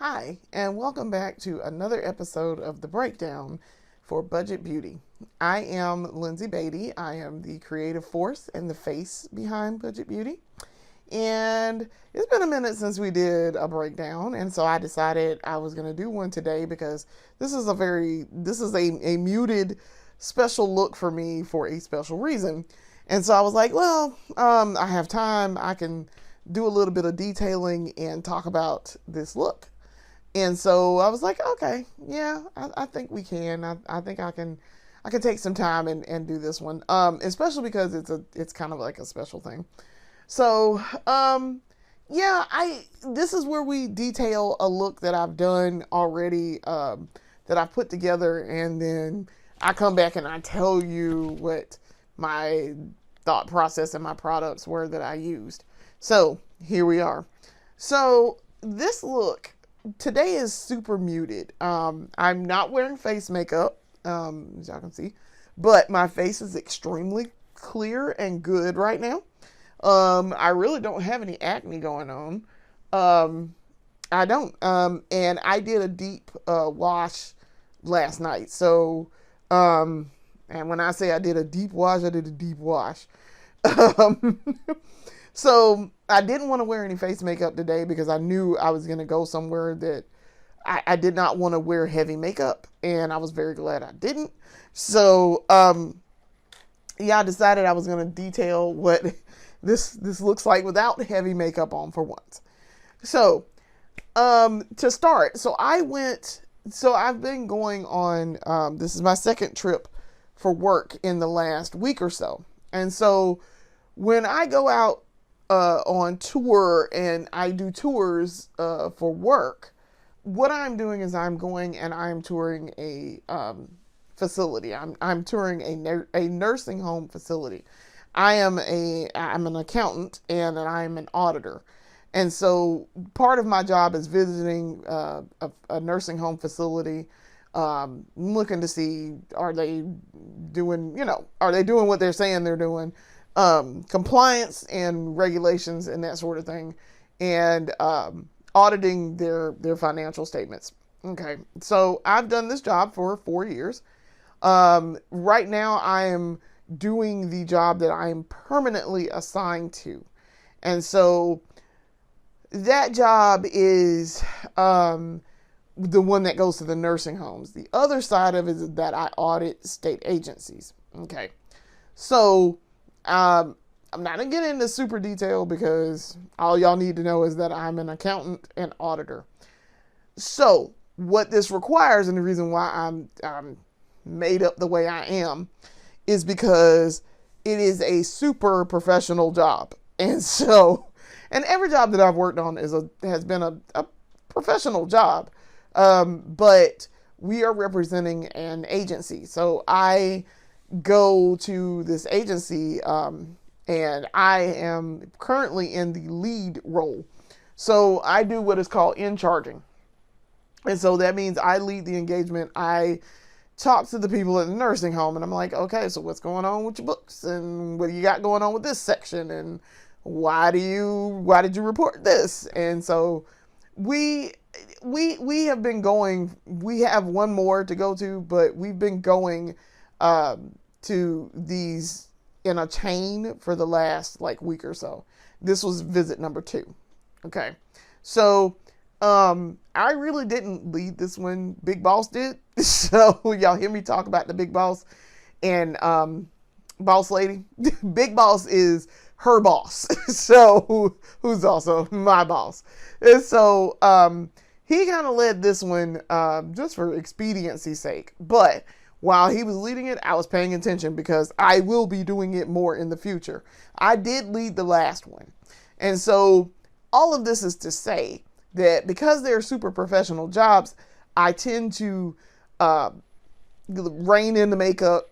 Hi, and welcome back to another episode of The Breakdown for Budget Beauty. I am Lindsay Beatty. I am the creative force and the face behind Budget Beauty. And it's been a minute since we did a breakdown, and so I decided I was going to do one today because this is a muted special look for me for a special reason. And so I was like, I have time. I can do a little bit of detailing and talk about this look. And so I was like, okay, yeah, I think we can. I think I can take some time and do this one. Especially because it's kind of like a special thing. So, this is where we detail a look that I've done already, that I've put together, and then I come back and I tell you what my thought process and my products were that I used. So here we are. So this look today is super muted. I'm not wearing face makeup, as y'all can see, but my face is extremely clear and good right now. I really don't have any acne going on. I don't. And I did a deep wash last night. So, and when I say I did a deep wash, I did a deep wash. Um, so I didn't want to wear any face makeup today because I knew I was going to go somewhere that I did not want to wear heavy makeup, and I was very glad I didn't. So, I decided I was going to detail what this looks like without heavy makeup on for once. So, to start, I've been going on, this is my second trip for work in the last week or so. And so when I go out on tour and I do tours for work, what I'm doing is I'm going and I'm touring a facility. I'm touring a nursing home facility. I'm an accountant and I'm an auditor. And so part of my job is visiting a nursing home facility, looking to see, are they doing what they're saying they're doing, compliance and regulations and that sort of thing, and auditing their financial statements. Okay, so I've done this job for 4 years. Right now I am doing the job that I am permanently assigned to. And so that job is the one that goes to the nursing homes. The other side of it is that I audit state agencies. Okay. So I'm not going to get into super detail because all y'all need to know is that I'm an accountant and auditor. So what this requires, and the reason why I'm made up the way I am, is because it is a super professional job. And every job that I've worked on has been a professional job. But we are representing an agency. So I go to this agency, and I am currently in the lead role. So I do what is called in charging. And so that means I lead the engagement. I talk to the people at the nursing home, and I'm like, okay, so what's going on with your books, and what do you got going on with this section, and why did you report this? And so we have been going. We have one more to go to, but we've been going to these in a chain for the last week or so. This was visit number 2. Okay, so I really didn't lead this one. Big Boss did. So y'all hear me talk about the Big Boss and Boss Lady. Big Boss is her boss. So who's also my boss. And so he kind of led this one just for expediency's sake. But while he was leading it, I was paying attention because I will be doing it more in the future. I did lead the last one. And so all of this is to say that because they're super professional jobs, I tend to rein in the makeup.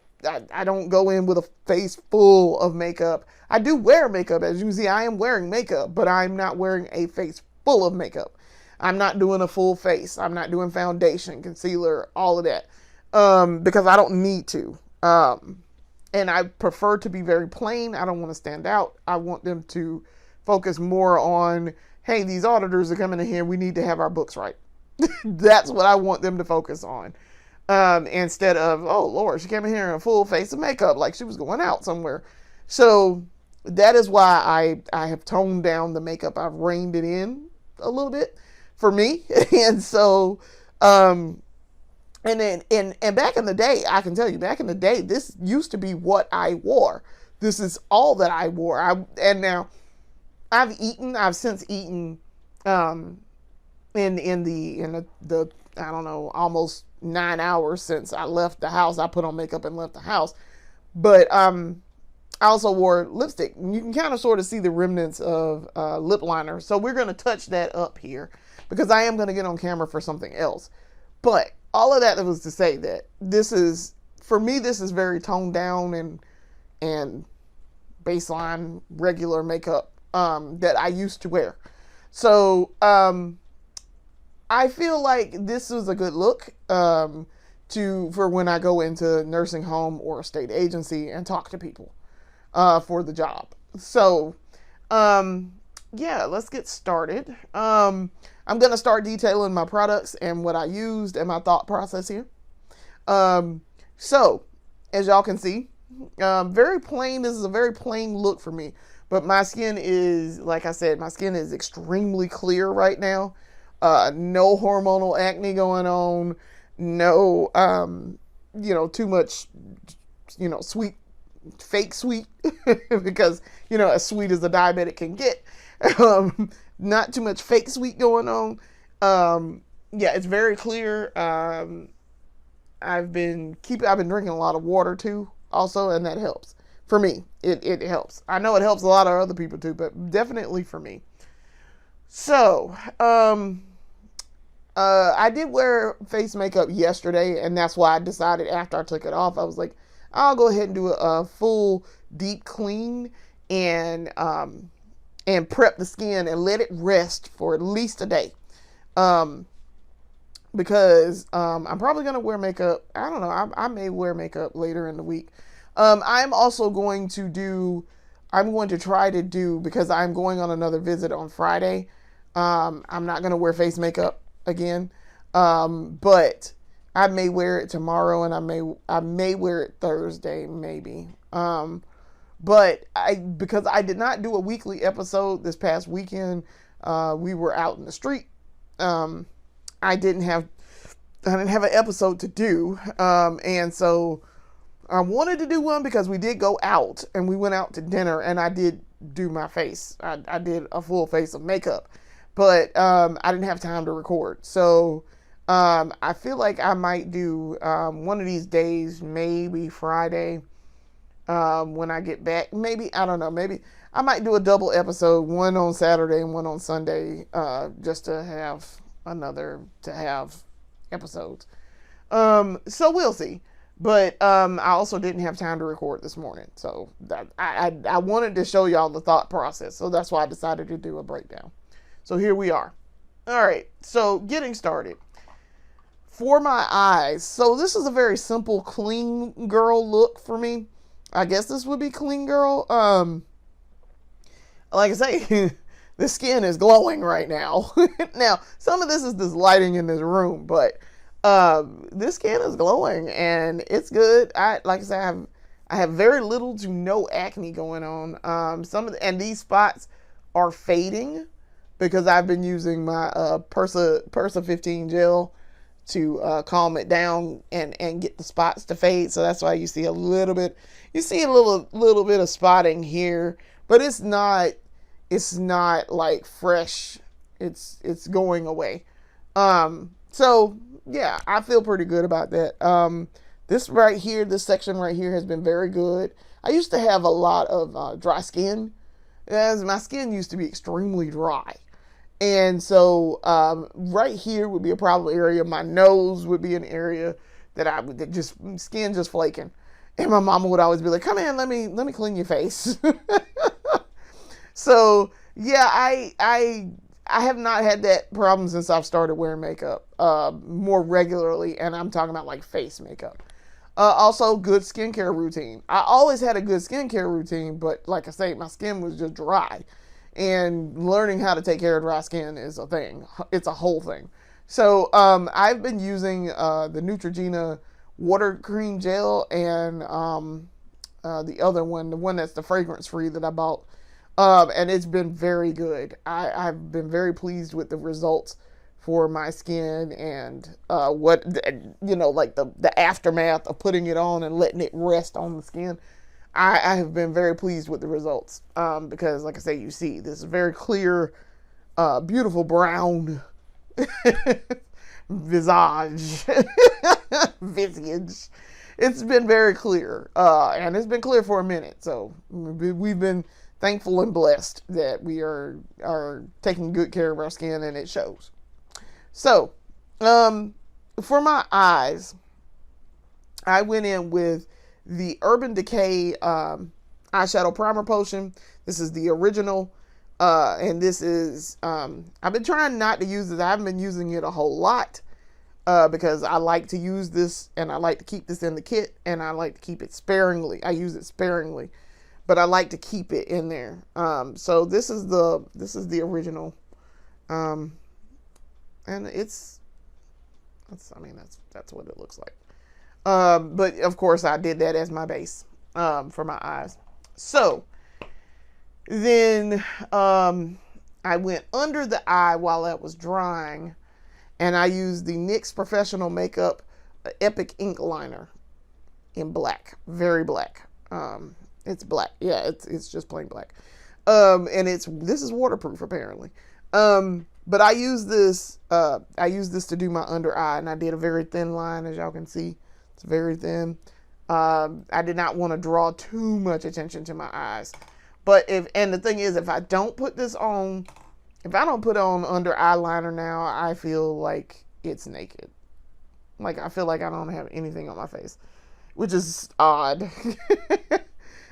I don't go in with a face full of makeup. I do wear makeup. As you can see, I am wearing makeup, but I'm not wearing a face full of makeup. I'm not doing a full face. I'm not doing foundation, concealer, all of that, because I don't need to. And I prefer to be very plain. I don't want to stand out. I want them to focus more on, hey, these auditors are coming in here. We need to have our books right. That's what I want them to focus on. Instead of, oh Lord, she came in here in a full face of makeup like she was going out somewhere. So that is why I have toned down the makeup. I've reined it in a little bit for me. And so, and then, and back in the day, I can tell you, back in the day, this used to be what I wore. This is all that I wore. And now I've since eaten, in the I don't know, almost 9 hours since I left the house. I put on makeup and left the house. But, I also wore lipstick. You can kind of sort of see the remnants of lip liner. So we're going to touch that up here because I am going to get on camera for something else. But all of that was to say that this is, for me, this is very toned down and baseline regular makeup that I used to wear. So I feel like this is a good look for when I go into nursing home or a state agency and talk to people for the job. So yeah, let's get started. I'm going to start detailing my products and what I used and my thought process here. So as y'all can see, very plain. This is a very plain look for me, but my skin is, like I said, my skin is extremely clear right now. No hormonal acne going on. No, too much, sweet, fake sweet, because, as sweet as a diabetic can get. Not too much fake sweet going on. Yeah, it's very clear. I've been drinking a lot of water too, also, and that helps. For me, it helps. I know it helps a lot of other people too, but definitely for me. So, I did wear face makeup yesterday, and that's why I decided after I took it off, I was like, I'll go ahead and do a full deep clean and prep the skin and let it rest for at least a day. Because I'm probably going to wear makeup. I don't know. I may wear makeup later in the week. I'm also going to try to do, because I'm going on another visit on Friday. I'm not going to wear face makeup again. But I may wear it tomorrow, and I may wear it Thursday, maybe. But because I did not do a weekly episode this past weekend, we were out in the street. I didn't have an episode to do. And so I wanted to do one because we did go out and we went out to dinner, and I did do my face. I did a full face of makeup, but, I didn't have time to record. So, I feel like I might do, one of these days, maybe Friday, when I get back. Maybe, I don't know, maybe I might do a double episode, one on Saturday and one on Sunday, just to have episodes. So we'll see. But I also didn't have time to record this morning. So I wanted to show y'all the thought process. So that's why I decided to do a breakdown. So here we are. All right. So getting started. For my eyes. So this is a very simple clean girl look for me. I guess this would be clean girl. Like I say, the skin is glowing right now. Now, some of this is this lighting in this room, but this skin is glowing and it's good. Like I said, I have very little to no acne going on. And these spots are fading because I've been using my Persa 15 gel to calm it down and get the spots to fade. So that's why you see a little bit of spotting here, but it's not like fresh. It's going away. So yeah, I feel pretty good about that. This right here, this section right here has been very good. I used to have a lot of dry skin, as my skin used to be extremely dry. And so right here would be a problem area. My nose would be an area that just skin just flaking. And my mama would always be like, "Come in, let me clean your face." So yeah, I have not had that problem since I've started wearing makeup more regularly, and I'm talking about like face makeup. Also, good skincare routine. I always had a good skincare routine, but like I say, my skin was just dry. And learning how to take care of dry skin is a thing. It's a whole thing. So I've been using the Neutrogena water cream gel and the other one, the one that's the fragrance free that I bought. And it's been very good. I've been very pleased with the results for my skin and what, like the aftermath of putting it on and letting it rest on the skin. I have been very pleased with the results because, like I say, you see this very clear, beautiful brown visage. Visage. It's been very clear, and it's been clear for a minute. So we've been thankful and blessed that we are taking good care of our skin, and it shows. So, for my eyes, I went in with the Urban Decay eyeshadow primer potion. This is the original, and this is I've been trying not to use it. I haven't been using it a whole lot because I like to use this, and I like to keep this in the kit, and I like to keep it sparingly. I use it sparingly, but I like to keep it in there. So this is the original, and that's what it looks like. But of course I did that as my base for my eyes. So then I went under the eye while that was drying, and I used the NYX Professional Makeup Epic Ink Liner in black, very black. It's black, yeah, it's just plain black. And this is waterproof apparently. But I use this to do my under eye, and I did a very thin line, as y'all can see. It's very thin. I did not want to draw too much attention to my eyes. And the thing is, if I don't put on under eyeliner now, I feel like it's naked. Like, I feel like I don't have anything on my face, which is odd.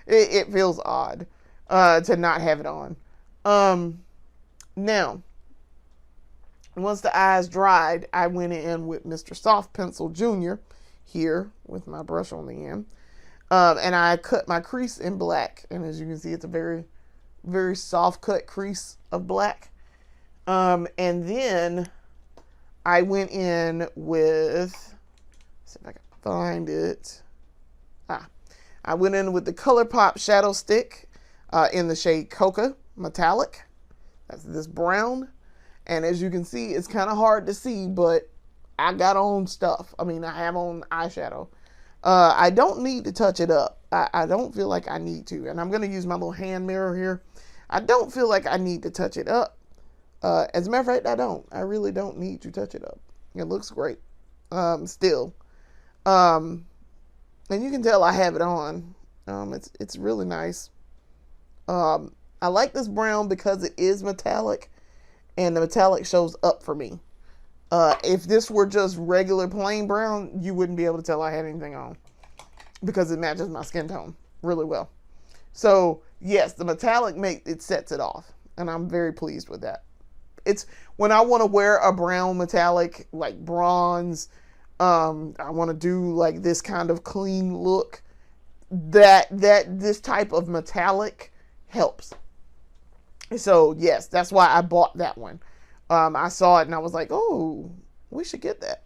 It feels odd to not have it on. Now, once the eyes dried, I went in with Mr. Soft Pencil Jr. here with my brush on the end. And I cut my crease in black. And as you can see, it's a very, very soft cut crease of black. And then I went in with, let's see if I can find it. I went in with the ColourPop Shadow Stick in the shade Coca Metallic. That's this brown. And as you can see, it's kind of hard to see, but I got on stuff. I mean, I have on eyeshadow. I don't need to touch it up. I don't feel like I need to. And I'm going to use my little hand mirror here. I don't feel like I need to touch it up. As a matter of fact, I don't. I really don't need to touch it up. It looks great. Still. And you can tell I have it on. It's really nice. I like this brown because it is metallic, and the metallic shows up for me. If this were just regular plain brown, you wouldn't be able to tell I had anything on because it matches my skin tone really well. So yes, the metallic sets it off, and I'm very pleased with that. It's when I want to wear a brown metallic like bronze, I want to do like this kind of clean look, that this type of metallic helps. So yes, that's why I bought that one. I saw it and I was like, oh, we should get that.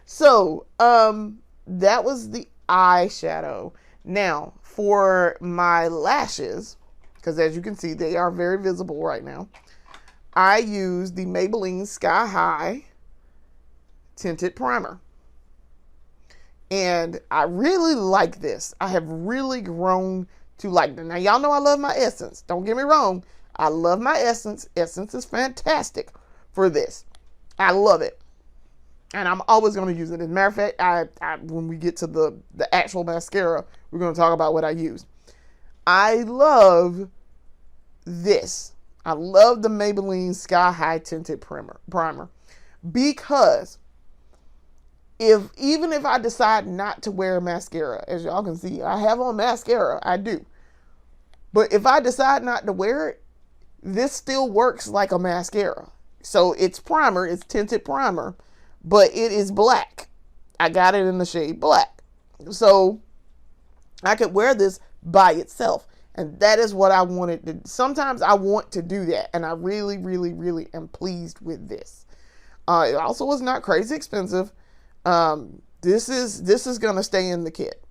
So that was the eyeshadow. Now for my lashes, because as you can see, they are very visible right now, I use the Maybelline Sky High Tinted Primer. And I really like this. I have really grown to like them. Now, y'all know I love my Essence. Don't get me wrong. I love my Essence. Essence is fantastic for this. I love it. And I'm always going to use it. As a matter of fact, when we get to the actual mascara, we're going to talk about what I use. I love this. I love the Maybelline Sky High Tinted Primer. Because even if I decide not to wear mascara, as y'all can see, I have on mascara, I do. But if I decide not to wear it, this still works like a mascara. So it's primer, it's tinted primer, but it is black. I got it in the shade black. So I could wear this by itself. And that is what I wanted to. Sometimes I want to do that. And I really, really, really am pleased with this. It also was not crazy expensive. This is gonna stay in the kit.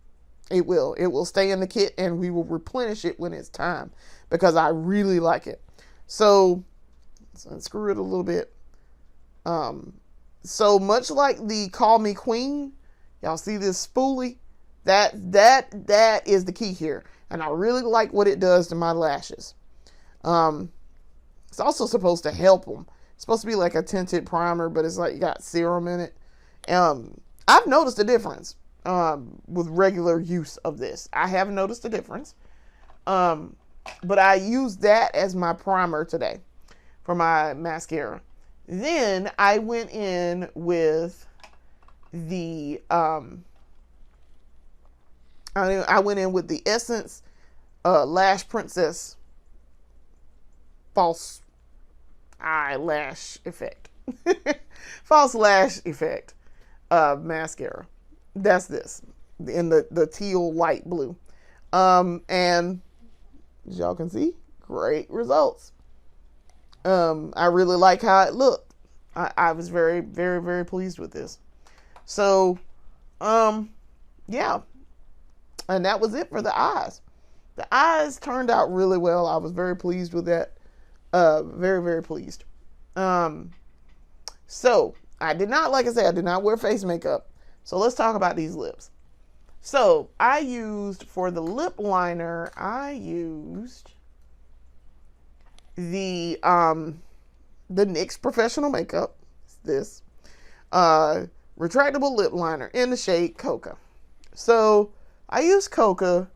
It will stay in the kit, and we will replenish it when it's time, because I really like it. So unscrew it a little bit. So much like the Call Me Queen, y'all see this spoolie? That is the key here, and I really like what it does to my lashes. It's also supposed to help them. It's supposed to be like a tinted primer, but it's like you got serum in it. I've noticed a difference with regular use of this. I have noticed a difference. But I used that as my primer today for my mascara. Then I went in with the Essence Lash Princess False Eyelash Effect. False Lash Effect mascara. That's this in the teal light blue. And as y'all can see, great results. I really like how it looked. I was very, very, very pleased with this. So, yeah. And that was it for the eyes. The eyes turned out really well. I was very pleased with that. Very, very pleased. So, I did not, like I said, I did not wear face makeup. So, let's talk about these lips. So, I used, for the lip liner, I used the NYX Professional Makeup, this retractable lip liner in the shade Coca. So I used Coca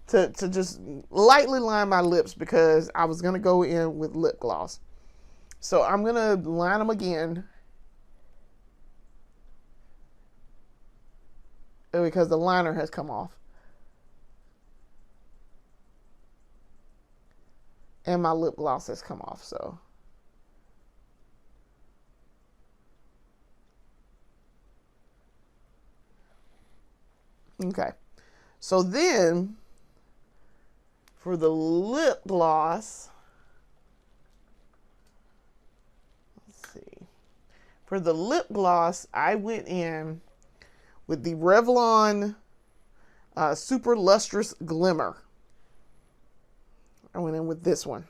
to just lightly line my lips because I was going to go in with lip gloss. So I'm going to line them again because the liner has come off. And my lip gloss has come off, so. Okay. So then, for the lip gloss, let's see. For the lip gloss, I went in with the Revlon Super Lustrous Glimmer. I went in with this one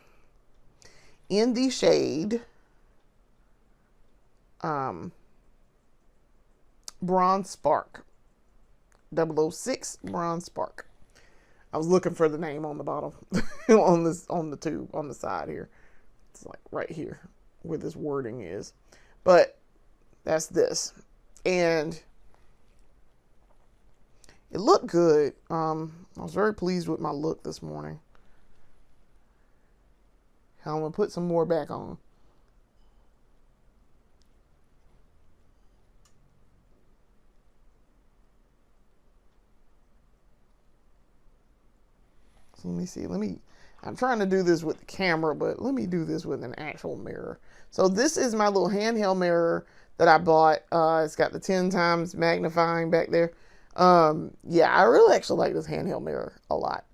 in the shade Bronze Spark, 006 Bronze Spark. I was looking for the name on the bottom on the tube on the side here. It's like right here where this wording is, but that's this, and it looked good. I was very pleased with my look this morning. I'm going to put some more back on. So let me see. I'm trying to do this with the camera, but let me do this with an actual mirror. So this is my little handheld mirror that I bought. It's got the 10 times magnifying back there. Yeah, I really actually like this handheld mirror a lot.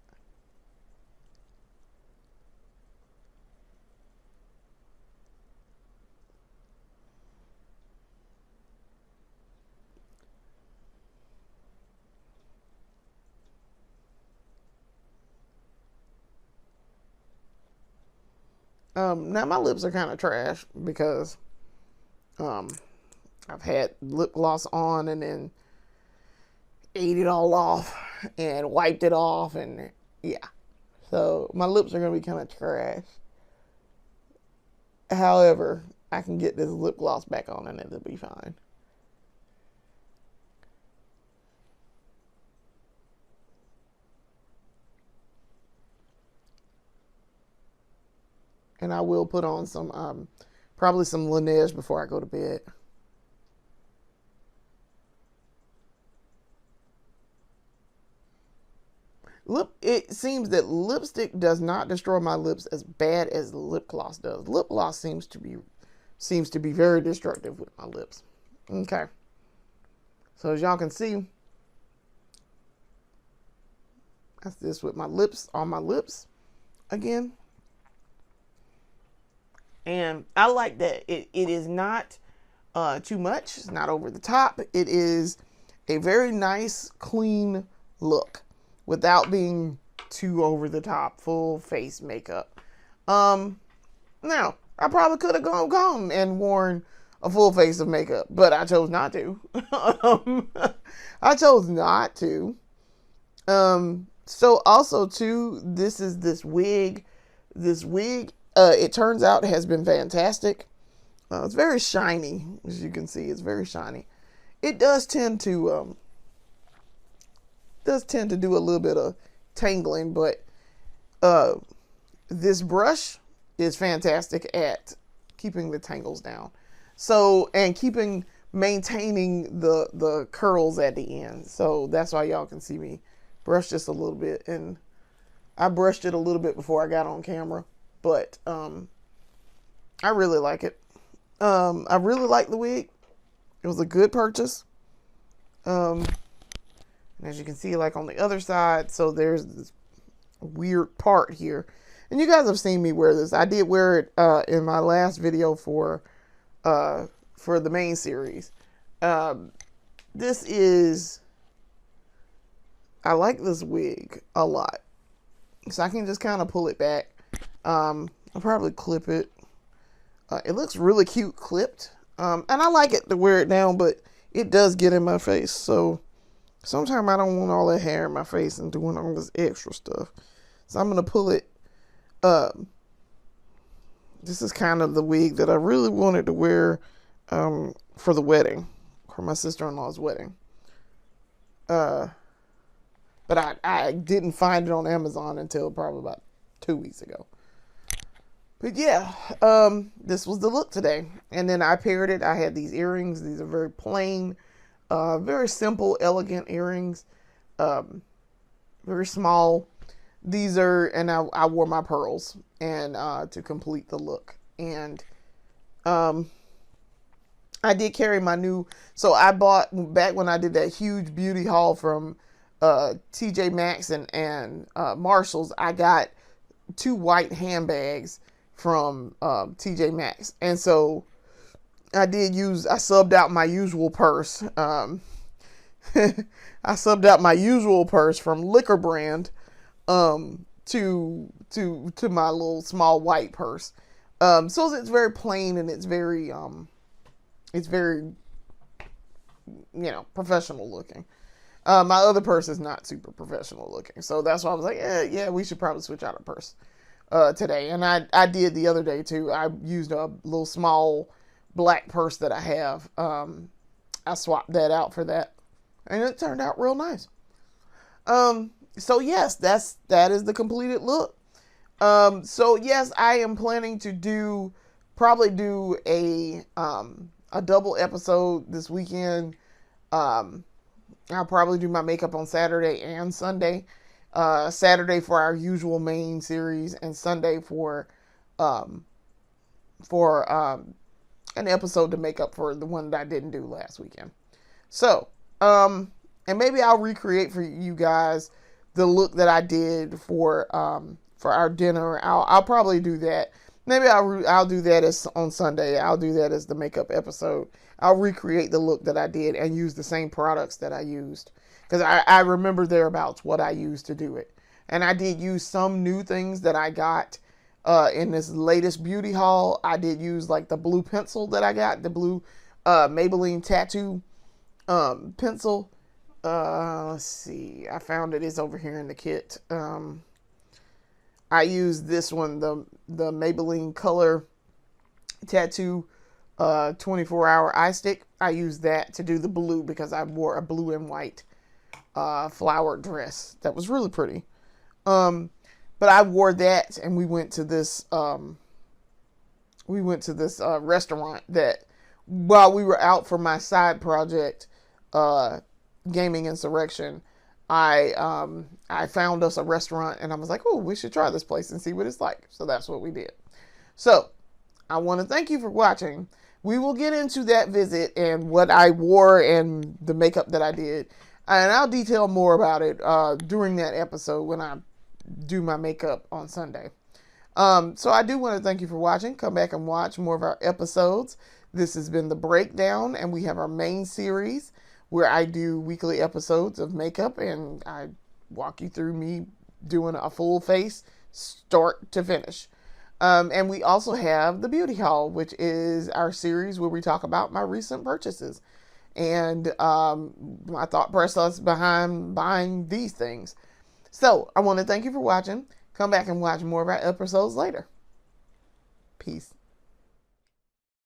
Now my lips are kind of trash because I've had lip gloss on and then ate it all off and wiped it off, and yeah. So my lips are going to be kind of trash. However, I can get this lip gloss back on and it'll be fine. And I will put on some, probably some Laneige before I go to bed. It seems that lipstick does not destroy my lips as bad as lip gloss does. Lip gloss seems to be very destructive with my lips. Okay. So as y'all can see, that's this with my lips, on my lips again. And I like that it is not too much. It's not over the top. It is a very nice, clean look without being too over the top, full face makeup. Now, I probably could have gone and worn a full face of makeup, but I chose not to. I chose not to. So also too, this wig. This wig, it turns out has been fantastic. It's very shiny, as you can see. It's very shiny. It does tend to do a little bit of tangling, but this brush is fantastic at keeping the tangles down. So, and maintaining the curls at the end. So that's why y'all can see me brush just a little bit, and I brushed it a little bit before I got on camera, but I really like it. I really like the wig. It was a good purchase. And as you can see, like on the other side, so there's this weird part here. And you guys have seen me wear this. I did wear it in my last video for the main series. I like this wig a lot. So I can just kind of pull it back. I'll probably clip it. It looks really cute clipped. And I like it to wear it down, but it does get in my face. So sometimes I don't want all that hair in my face and doing all this extra stuff. So I'm going to pull it. This is kind of the wig that I really wanted to wear for the wedding, for my sister-in-law's wedding. But I didn't find it on Amazon until probably about 2 weeks ago. But yeah, this was the look today. And then I paired it. I had these earrings. These are very plain, very simple, elegant earrings. Very small. These are, and I wore my pearls and to complete the look. And I did carry my new, so I bought, back when I did that huge beauty haul from TJ Maxx and Marshalls, I got 2 white handbags from TJ Maxx. And so I subbed out my usual purse. I subbed out my usual purse from Liquor Brand to my little small white purse. So it's very plain and it's very professional looking. My other purse is not super professional looking. So that's why I was like, yeah, we should probably switch out a purse today. And I did the other day too. I used a little small black purse that I have. I swapped that out for that. And it turned out real nice. So yes, that is the completed look. So yes, I am planning to probably do a double episode this weekend. I'll probably do my makeup on Saturday and Sunday. Saturday for our usual main series, and Sunday for an episode to make up for the one that I didn't do last weekend. So, and maybe I'll recreate for you guys the look that I did for our dinner. I'll probably do that. Maybe I'll do that on Sunday. I'll do that as the makeup episode. I'll recreate the look that I did and use the same products that I used. Because I remember thereabouts what I used to do it. And I did use some new things that I got in this latest beauty haul. I did use like the blue pencil that I got. The blue Maybelline tattoo pencil. Let's see. I found it. It's over here in the kit. I used this one, the Maybelline Color Tattoo 24-hour eye stick. I used that to do the blue because I wore a blue and white flowered dress that was really pretty. But I wore that, and we went to this restaurant that, while we were out for my side project, Gaming Insurrection, I found us a restaurant, and I was like, oh, we should try this place and see what it's like. So that's what we did. So I want to thank you for watching. We will get into that visit and what I wore and the makeup that I did. And I'll detail more about it during that episode when I do my makeup on Sunday. So I do want to thank you for watching. Come back and watch more of our episodes. This has been The Breakdown, and we have our main series where I do weekly episodes of makeup, and I walk you through me doing a full face start to finish. And we also have the Beauty Haul, which is our series where we talk about my recent purchases and my thought process behind buying these things. So I want to thank you for watching. Come back and watch more of our episodes later. Peace.